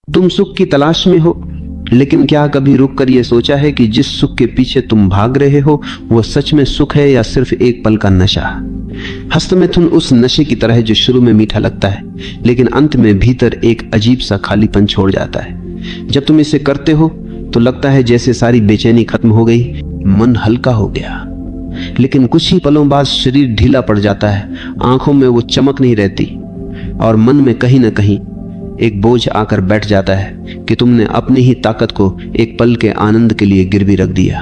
तुम सुख की तलाश में हो, लेकिन क्या कभी रुक कर यह सोचा है कि जिस सुख के पीछे तुम भाग रहे हो वो सच में सुख है या सिर्फ एक पल का नशा? हस्तमैथुन उस नशे की तरह जो शुरू में मीठा लगता है लेकिन अंत में भीतर एक अजीब सा खालीपन छोड़ जाता है। जब तुम इसे करते हो तो लगता है जैसे सारी बेचैनी खत्म हो गई, मन हल्का हो गया। लेकिन कुछ ही पलों बाद शरीर ढीला पड़ जाता है, आंखों में वो चमक नहीं रहती और मन में कहीं ना कहीं एक बोझ आकर बैठ जाता है कि तुमने अपनी ही ताकत को एक पल के आनंद के लिए गिरवी रख दिया।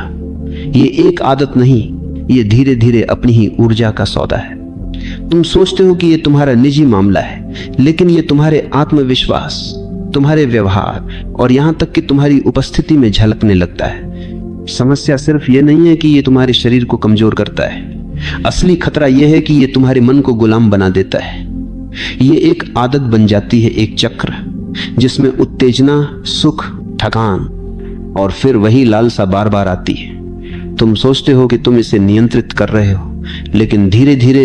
ये एक आदत नहीं, ये धीरे धीरे अपनी ही ऊर्जा का सौदा है। तुम सोचते हो कि ये तुम्हारा निजी मामला है, लेकिन ये तुम्हारे आत्मविश्वास, तुम्हारे व्यवहार और यहां तक कि तुम्हारी उपस्थिति में झलकने लगता है। समस्या सिर्फ ये नहीं है कि ये तुम्हारे शरीर को कमजोर करता है, असली खतरा यह है कि ये तुम्हारे मन को गुलाम बना देता है। ये एक आदत बन जाती है, एक चक्र जिसमें उत्तेजना, सुख, थकान और फिर वही लालसा बार बार आती है। तुम सोचते हो कि तुम इसे नियंत्रित कर रहे हो, लेकिन धीरे धीरे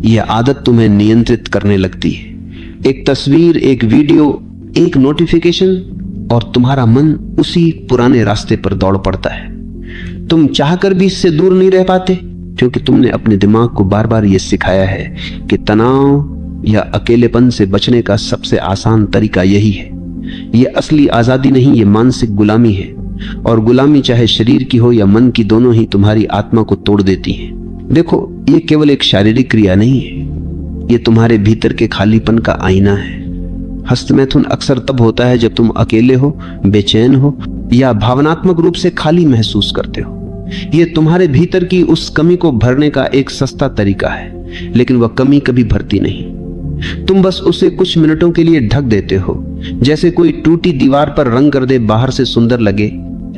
यह आदत तुम्हें नियंत्रित करने लगती है। एक तस्वीर, एक वीडियो, एक नोटिफिकेशन और तुम्हारा मन उसी पुराने रास्ते पर दौड़ पड़ता है। तुम चाहकर भी इससे दूर नहीं रह पाते, क्योंकि तुमने अपने दिमाग को बार बार यह सिखाया है कि तनाव या अकेलेपन से बचने का सबसे आसान तरीका यही है। यह असली आजादी नहीं, यह मानसिक गुलामी है, और गुलामी चाहे शरीर की हो या मन की, दोनों ही तुम्हारी आत्मा को तोड़ देती है। देखो, यह केवल एक शारीरिक क्रिया नहीं है, यह तुम्हारे भीतर के खालीपन का आईना है। हस्तमैथुन अक्सर तब होता है जब तुम अकेले हो, बेचैन हो या भावनात्मक रूप से खाली महसूस करते हो। यह तुम्हारे भीतर की उस कमी को भरने का एक सस्ता तरीका है, लेकिन वह कमी कभी भरती नहीं। तुम बस उसे कुछ मिनटों के लिए ढक देते हो, जैसे कोई टूटी दीवार पर रंग कर दे, बाहर से सुंदर लगे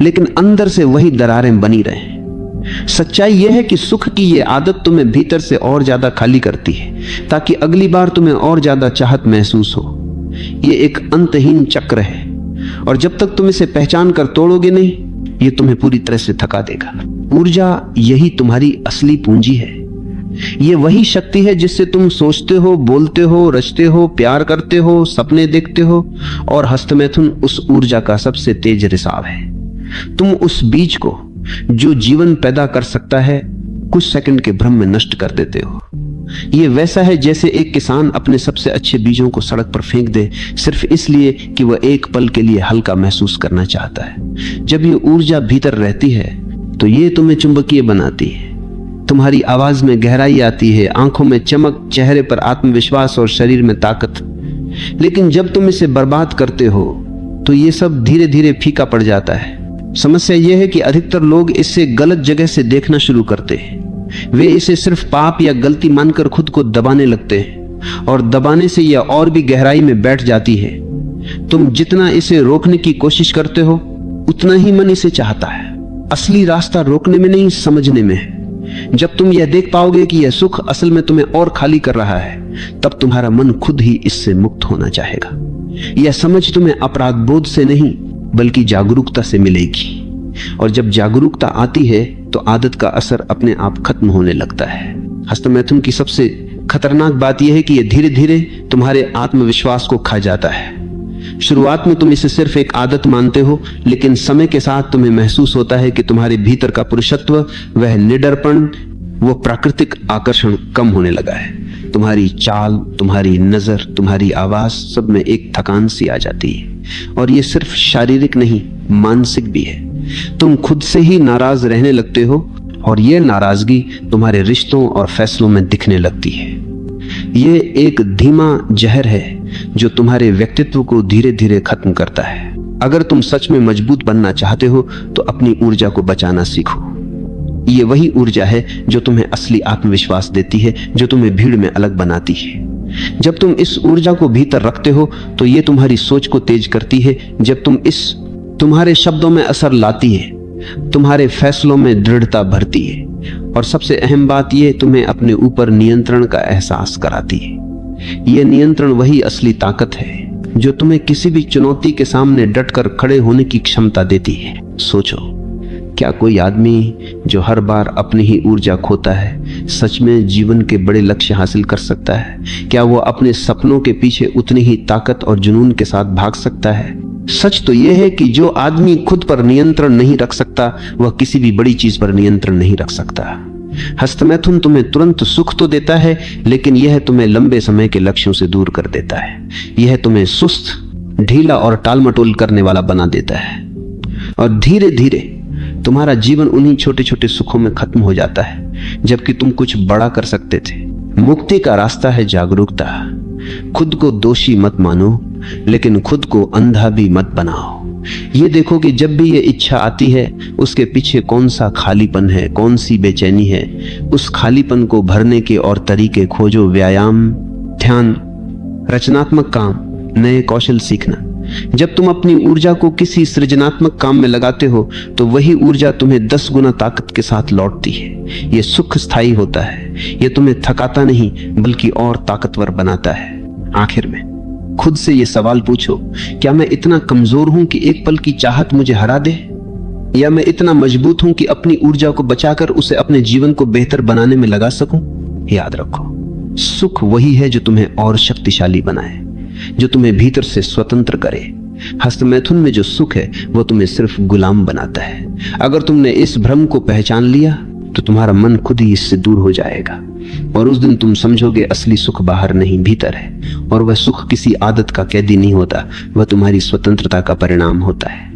लेकिन अंदर से वही दरारें बनी रहें। सच्चाई यह है कि सुख की यह आदत तुम्हें भीतर से और ज्यादा खाली करती है, ताकि अगली बार तुम्हें और ज्यादा चाहत महसूस हो। यह एक अंतहीन चक्र है, और जब तक तुम इसे पहचान कर तोड़ोगे नहीं, यह तुम्हें पूरी तरह से थका देगा। ऊर्जा यही तुम्हारी असली पूंजी है। ये वही शक्ति है जिससे तुम सोचते हो, बोलते हो, रचते हो, प्यार करते हो, सपने देखते हो, और हस्तमैथुन उस ऊर्जा का सबसे तेज रिसाव है। तुम उस बीज को जो जीवन पैदा कर सकता है कुछ सेकंड के भ्रम में नष्ट कर देते हो। ये वैसा है जैसे एक किसान अपने सबसे अच्छे बीजों को सड़क पर फेंक दे, सिर्फ इसलिए कि वह एक पल के लिए हल्का महसूस करना चाहता है। जब ये ऊर्जा भीतर रहती है तो ये तुम्हें चुंबकीय बनाती है, तुम्हारी आवाज में गहराई आती है, आंखों में चमक, चेहरे पर आत्मविश्वास और शरीर में ताकत। लेकिन जब तुम इसे बर्बाद करते हो तो ये सब धीरे धीरे फीका पड़ जाता है। समस्या यह है कि अधिकतर लोग इसे गलत जगह से देखना शुरू करते हैं। वे इसे सिर्फ पाप या गलती मानकर खुद को दबाने लगते हैं, और दबाने से यह और भी गहराई में बैठ जाती है। तुम जितना इसे रोकने की कोशिश करते हो उतना ही मन इसे चाहता है। असली रास्ता रोकने में नहीं, समझने में है। जब तुम यह देख पाओगे कि यह सुख असल में तुम्हें और खाली कर रहा है, तब तुम्हारा मन खुद ही इससे मुक्त होना चाहेगा। यह समझ तुम्हें अपराध बोध से नहीं बल्कि जागरूकता से मिलेगी, और जब जागरूकता आती है तो आदत का असर अपने आप खत्म होने लगता है। हस्तमैथुन की सबसे खतरनाक बात यह है कि यह धीरे धीरे तुम्हारे आत्मविश्वास को खा जाता है। शुरुआत में तुम इसे सिर्फ एक आदत मानते हो, लेकिन समय के साथ तुम्हें महसूस होता है कि तुम्हारे भीतर का पुरुषत्व, वह निडरपन, वो प्राकृतिक आकर्षण कम होने लगा है। तुम्हारी चाल, तुम्हारी नजर, तुम्हारी आवाज, सब में एक थकान सी आ जाती है। और ये सिर्फ शारीरिक नहीं, मानसिक भी है। तुम खुद से ही नाराज रहने लगते हो, और यह नाराजगी तुम्हारे रिश्तों और फैसलों में दिखने लगती है। ये एक धीमा जहर है जो तुम्हारे व्यक्तित्व को धीरे धीरे खत्म करता है। अगर तुम सच में मजबूत बनना चाहते हो तो अपनी ऊर्जा को बचाना सीखो। ये वही ऊर्जा है जो तुम्हें असली आत्मविश्वास देती है, जो तुम्हें भीड़ में अलग बनाती है। जब तुम इस ऊर्जा को भीतर रखते हो तो ये तुम्हारी सोच को तेज करती है। जब तुम इस तुम्हारे शब्दों में असर लाती है, तुम्हारे फैसलों में दृढ़ता भरती है, और सबसे अहम बात यह तुम्हें अपने ऊपर नियंत्रण का एहसास कराती है। यह नियंत्रण वही असली ताकत है जो तुम्हें किसी भी चुनौती के सामने डटकर खड़े होने की क्षमता देती है। सोचो, क्या कोई आदमी जो हर बार अपनी ही ऊर्जा खोता है सच में जीवन के बड़े लक्ष्य हासिल कर सकता है? क्या वो अपने सपनों के पीछे उतनी ही ताकत और जुनून के साथ भाग सकता है? सच तो यह है कि जो आदमी खुद पर नियंत्रण नहीं रख सकता वह किसी भी बड़ी चीज पर नियंत्रण नहीं रख सकता। हस्तमैथुन तुम्हें तुरंत सुख तो देता है, लेकिन यह तुम्हें लंबे समय के लक्ष्यों से दूर कर देता है। यह तुम्हें सुस्त, ढीला और टालमटोल करने वाला बना देता है, और धीरे धीरे तुम्हारा जीवन उन्हीं छोटे छोटे सुखों में खत्म हो जाता है, जबकि तुम कुछ बड़ा कर सकते थे। मुक्ति का रास्ता है जागरूकता। खुद को दोषी मत मानो, लेकिन खुद को अंधा भी मत बनाओ। ये देखो कि जब भी ये इच्छा आती है, उसके पीछे कौन सा खालीपन है, कौन सी बेचैनी है। उस खालीपन को भरने के और तरीके खोजो। व्यायाम, ध्यान, रचनात्मक काम, नए कौशल सीखना। जब तुम अपनी ऊर्जा को किसी सृजनात्मक काम में लगाते हो, तो वही ऊर्जा तुम्हें 10 गुना ताकत के साथ लौटती है। यह सुख स्थायी होता है। यह तुम्हें थकाता नहीं, बल्कि और ताकतवर बनाता है। आखिर में खुद से यह सवाल पूछो, क्या मैं इतना कमजोर हूं कि एक पल की चाहत मुझे हरा दे, या मैं इतना मजबूत हूं कि अपनी ऊर्जा को बचाकर उसे अपने जीवन को बेहतर बनाने में लगा सकूं। याद रखो, सुख वही है जो तुम्हें और शक्तिशाली बनाए, जो तुम्हें भीतर से स्वतंत्र करे। हस्तमैथुन में जो सुख है वो तुम्हें सिर्फ गुलाम बनाता है। अगर तुमने इस भ्रम को पहचान लिया तो तुम्हारा मन खुद ही इससे दूर हो जाएगा, और उस दिन तुम समझोगे असली सुख बाहर नहीं, भीतर है। और वह सुख किसी आदत का कैदी नहीं होता, वह तुम्हारी स्वतंत्रता का परिणाम होता है।